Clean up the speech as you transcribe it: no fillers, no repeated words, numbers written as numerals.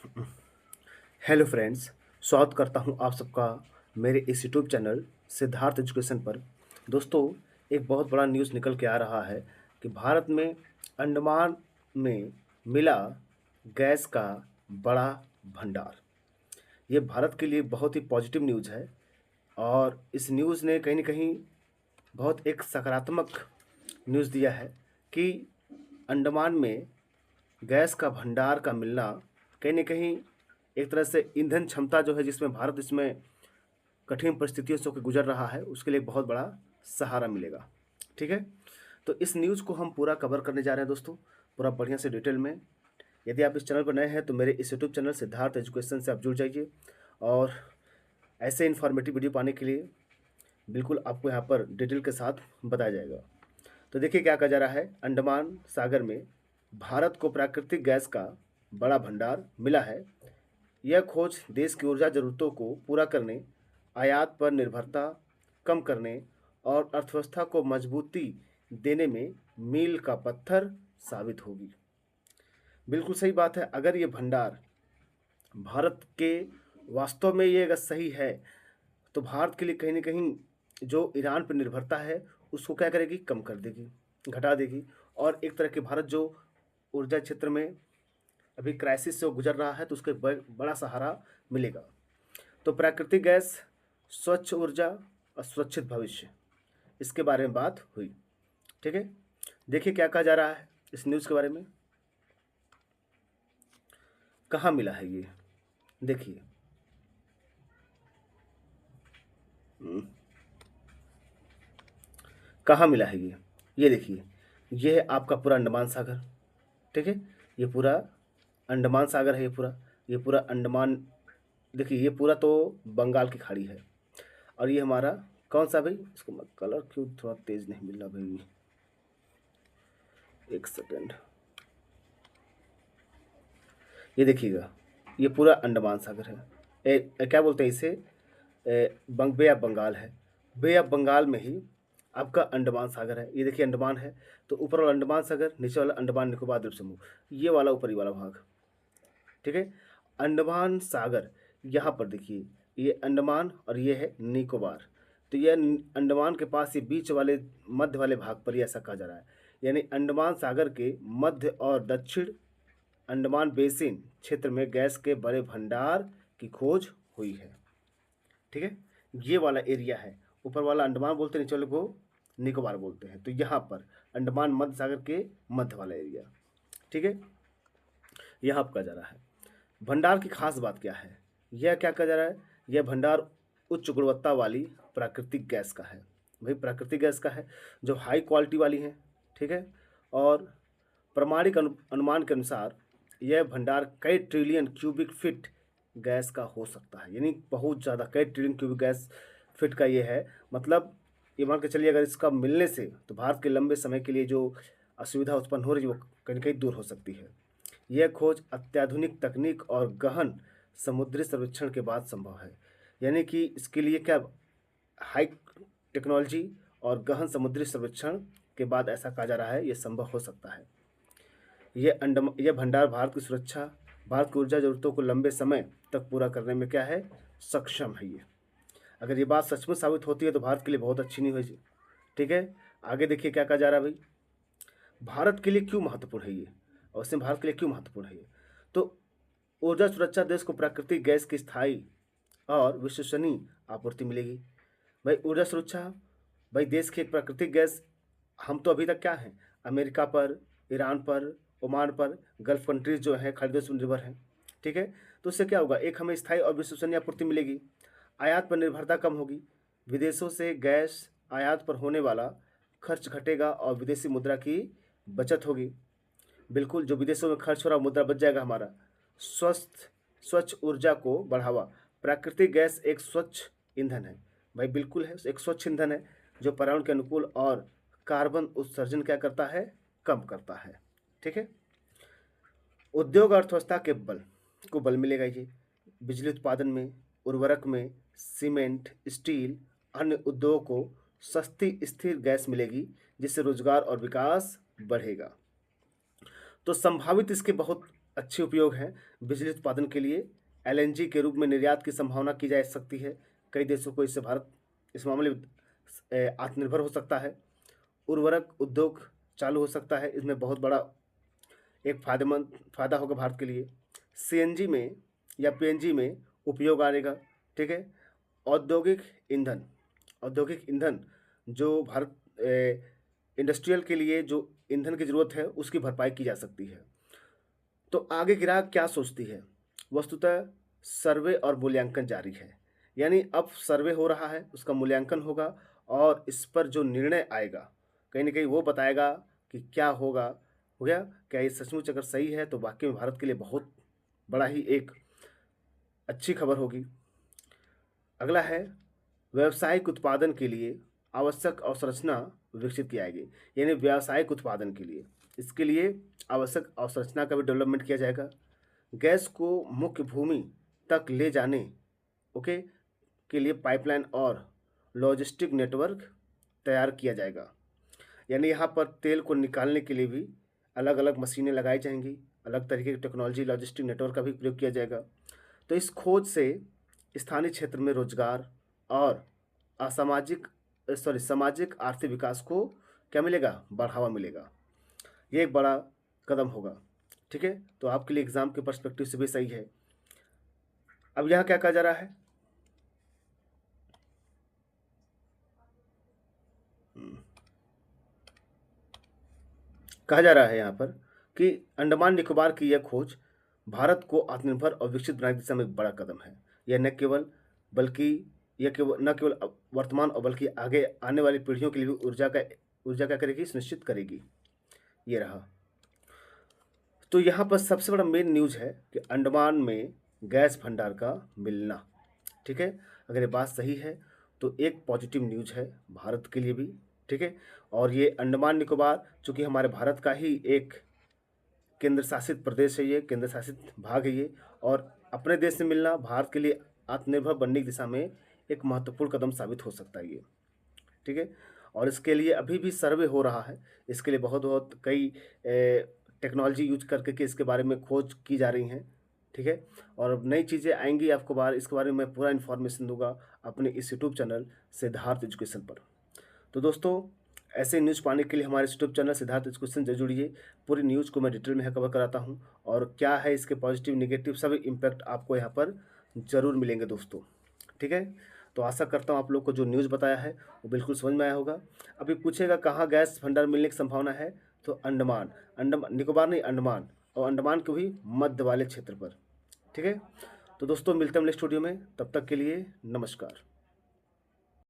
Hello friends, स्वागत करता हूं आप सबका मेरे इस यूट्यूब चैनल सिद्धार्थ एजुकेशन पर। दोस्तों, एक बहुत बड़ा न्यूज़ निकल के आ रहा है कि भारत में अंडमान में मिला गैस का बड़ा भंडार। ये भारत के लिए बहुत ही पॉजिटिव न्यूज़ है और इस न्यूज़ ने कहीं न कहीं बहुत एक सकारात्मक न्यूज़ दिया है कि अंडमान में गैस का भंडार का मिलना कहीं न कहीं एक तरह से ईंधन क्षमता जो है जिसमें भारत इसमें कठिन परिस्थितियों से होकर गुजर रहा है, उसके लिए एक बहुत बड़ा सहारा मिलेगा। ठीक है? तो इस न्यूज़ को हम पूरा कवर करने जा रहे हैं दोस्तों, पूरा बढ़िया से डिटेल में। यदि आप इस चैनल पर नए हैं तो मेरे इस यूट्यूब चैनल सिद्धार्थ एजुकेशन से आप जुड़ जाइए और ऐसे इन्फॉर्मेटिव वीडियो पाने के लिए बिल्कुल आपको यहाँ पर डिटेल के साथ बताया जाएगा। तो देखिए क्या कहा जा रहा है, अंडमान सागर में भारत को प्राकृतिक गैस का बड़ा भंडार मिला है। यह खोज देश की ऊर्जा ज़रूरतों को पूरा करने, आयात पर निर्भरता कम करने और अर्थव्यवस्था को मजबूती देने में मील का पत्थर साबित होगी। बिल्कुल सही बात है। अगर ये भंडार भारत के वास्तव में ये अगर सही है, तो भारत के लिए कहीं न कहीं जो ईरान पर निर्भरता है, उसको क्या करेगी? कम कर देगी, घटा देगी और एक तरह के भारत जो ऊर्जा क्षेत्र में अभी क्राइसिस से वो गुजर रहा है, तो उसको एक बड़ा सहारा मिलेगा। तो प्राकृतिक गैस, स्वच्छ ऊर्जा और सुरक्षित भविष्य, इसके बारे में बात हुई। ठीक है? देखिए क्या कहा जा रहा है इस न्यूज़ के बारे में। कहाँ मिला है ये? देखिए। कहाँ मिला है ये? ये देखिए, ये है आपका पूरा अंडमान सागर। ठीक है? ये पूरा अंडमान सागर है, ये पूरा अंडमान। देखिए ये पूरा तो बंगाल की खाड़ी है और ये हमारा कौन सा भाई? इसको मैं कलर क्यों थोड़ा तेज नहीं मिल रहा भाई, एक सेकेंड। ये देखिएगा, ये पूरा अंडमान सागर है। क्या बोलते हैं इसे? बे ऑफ बंगाल है। बे ऑफ बंगाल में ही आपका अंडमान सागर है। ये देखिए अंडमान है, तो ऊपर वाला अंडमान सागर, नीचे वाला अंडमान निकोबार द्वीप समूह, ये वाला ऊपरी वाला भाग। ठीक है? अंडमान सागर यहाँ पर देखिए, ये अंडमान और ये है निकोबार। तो ये अंडमान के पास ये बीच वाले मध्य वाले भाग पर ही ऐसा कहा जा रहा है, यानी अंडमान सागर के मध्य और दक्षिण अंडमान बेसिन क्षेत्र में गैस के बड़े भंडार की खोज हुई है। ठीक है? ये वाला एरिया है, ऊपर वाला अंडमान बोलते हैं, नीचे वाले को निकोबार बोलते हैं। तो यहाँ पर अंडमान मध्य सागर के मध्य वाला एरिया। ठीक है? यहाँ पर कहा जा रहा है भंडार की खास बात क्या है। यह क्या कहा जा रहा है? यह भंडार उच्च गुणवत्ता वाली प्राकृतिक गैस का है। भाई प्राकृतिक गैस का है जो हाई क्वालिटी वाली है। ठीक है? और प्रामाणिक अनुमान के अनुसार यह भंडार कई ट्रिलियन क्यूबिक फीट गैस का हो सकता है, यानी बहुत ज़्यादा, कई ट्रिलियन क्यूबिक गैस फीट का ये है। मतलब ये मान के चलिए, अगर इसका मिलने से तो भारत के लंबे समय के लिए जो असुविधा उत्पन्न हो रही है वो कहीं कहीं दूर हो सकती है। यह खोज अत्याधुनिक तकनीक और गहन समुद्री सर्वेक्षण के बाद संभव है। यानी कि इसके लिए क्या, हाई टेक्नोलॉजी और गहन समुद्री सर्वेक्षण के बाद ऐसा कहा जा रहा है ये संभव हो सकता है। यह भंडार भारत की सुरक्षा, भारत की ऊर्जा ज़रूरतों को लंबे समय तक पूरा करने में क्या है? सक्षम है ये। अगर ये बात सचमुच साबित होती है तो भारत के लिए बहुत अच्छी नहीं हुई। ठीक है? आगे देखिए क्या कहा जा रहा है भाई। भारत के लिए क्यों महत्वपूर्ण है ये, और इसमें भारत के लिए क्यों महत्वपूर्ण है ये? तो ऊर्जा सुरक्षा, देश को प्राकृतिक गैस की स्थायी और विश्वसनीय आपूर्ति मिलेगी। भाई ऊर्जा सुरक्षा, भाई देश की एक प्राकृतिक गैस, हम तो अभी तक क्या हैं? अमेरिका पर, ईरान पर, ओमान पर, गल्फ कंट्रीज जो हैं खाड़ी देश पर निर्भर हैं। ठीक है? तो उससे क्या होगा? एक हमें स्थायी और विश्वसनीय आपूर्ति मिलेगी, आयात पर निर्भरता कम होगी, विदेशों से गैस आयात पर होने वाला खर्च घटेगा और विदेशी मुद्रा की बचत होगी। बिल्कुल, जो विदेशों में खर्च हो रहा मुद्रा बच जाएगा हमारा। स्वस्थ स्वच्छ ऊर्जा को बढ़ावा, प्राकृतिक गैस एक स्वच्छ ईंधन है। भाई बिल्कुल है, एक स्वच्छ ईंधन है जो पर्यावरण के अनुकूल और कार्बन उत्सर्जन क्या करता है? कम करता है। ठीक है? उद्योग और अर्थव्यवस्था के बल मिलेगा ये। बिजली उत्पादन में, उर्वरक में, सीमेंट, स्टील, अन्य उद्योगों को सस्ती स्थिर गैस मिलेगी, जिससे रोजगार और विकास बढ़ेगा। तो संभावित इसके बहुत अच्छे उपयोग हैं बिजली उत्पादन के लिए। एलएनजी के रूप में निर्यात की संभावना की जा सकती है। कई देशों को इससे भारत इस मामले में आत्मनिर्भर हो सकता है। उर्वरक उद्योग चालू हो सकता है, इसमें बहुत बड़ा एक फ़ायदा होगा भारत के लिए। सीएनजी में या पीएनजी में उपयोग आएगा, ठीक है। औद्योगिक ईंधन, औद्योगिक ईंधन जो भारत इंडस्ट्रियल के लिए जो ईंधन की ज़रूरत है उसकी भरपाई की जा सकती है। तो आगे ग्राहक क्या सोचती है? वस्तुतः सर्वे और मूल्यांकन जारी है, यानी अब सर्वे हो रहा है, उसका मूल्यांकन होगा और इस पर जो निर्णय आएगा कहीं न कहीं वो बताएगा कि क्या होगा। हो गया? क्या ये सचमुच अगर सही है तो वाक़ई में भारत के लिए बहुत बड़ा ही एक अच्छी खबर होगी। अगला है व्यावसायिक उत्पादन के लिए आवश्यक अवसंरचना विकसित की जाएगी, यानी व्यावसायिक उत्पादन के लिए इसके लिए आवश्यक अवसंरचना का भी डेवलपमेंट किया जाएगा। गैस को मुख्य भूमि तक ले जाने ओके के लिए पाइपलाइन और लॉजिस्टिक नेटवर्क तैयार किया जाएगा, यानी यहाँ पर तेल को निकालने के लिए भी अलग अलग मशीनें लगाई जाएंगी, अलग तरीके की टेक्नोलॉजी लॉजिस्टिक नेटवर्क का भी प्रयोग किया जाएगा। तो इस खोज से स्थानीय क्षेत्र में रोजगार और सामाजिक आर्थिक विकास को क्या मिलेगा? बढ़ावा मिलेगा। ये एक बड़ा कदम होगा, ठीक है। तो आपके लिए एग्जाम के पर्सपेक्टिव से भी सही है। अब यहाँ क्या कहा जा रहा है? कहा जा रहा है यहाँ पर कि अंडमान निकोबार की यह खोज भारत को आत्मनिर्भर और विकसित बनाने की दिशा में एक बड़ा कदम है। यह न केवल बल्कि यह केवल न केवल वर्तमान और बल्कि आगे आने वाली पीढ़ियों के लिए भी ऊर्जा क्या करेगी? सुनिश्चित करेगी। ये रहा। तो यहाँ पर सबसे बड़ा मेन न्यूज़ है कि अंडमान में गैस भंडार का मिलना, ठीक है। अगर ये बात सही है तो एक पॉजिटिव न्यूज़ है भारत के लिए भी, ठीक है। और ये अंडमान निकोबार चूँकि हमारे भारत का ही एक केंद्र शासित प्रदेश है, ये केंद्र शासित भाग है ये, और अपने देश से मिलना भारत के लिए आत्मनिर्भर बनने की दिशा में एक महत्वपूर्ण कदम साबित हो सकता है ये, ठीक है। और इसके लिए अभी भी सर्वे हो रहा है, इसके लिए बहुत कई टेक्नोलॉजी यूज करके के इसके बारे में खोज की जा रही हैं, ठीक है। और अब नई चीज़ें आएंगी आपको इसके बारे में मैं पूरा इन्फॉर्मेशन दूंगा अपने इस यूट्यूब चैनल सिद्धार्थ एजुकेशन पर। तो दोस्तों ऐसे न्यूज़ पाने के लिए हमारे यूट्यूब चैनल सिद्धार्थ एजुकेशन जरूर जुड़िए। पूरी न्यूज़ को मैं डिटेल में कवर कराता हूँ और क्या है इसके पॉजिटिव नेगेटिव सभी इम्पैक्ट आपको यहाँ पर ज़रूर मिलेंगे दोस्तों, ठीक है। तो आशा करता हूँ आप लोग को जो न्यूज़ बताया है वो बिल्कुल समझ में आया होगा। अभी पूछेगा कहाँ गैस भंडार मिलने की संभावना है, तो अंडमान निकोबार नहीं, अंडमान, और अंडमान के भी मध्य वाले क्षेत्र पर, ठीक है। तो दोस्तों मिलते हैं नेक्स्ट वीडियो में, तब तक के लिए नमस्कार।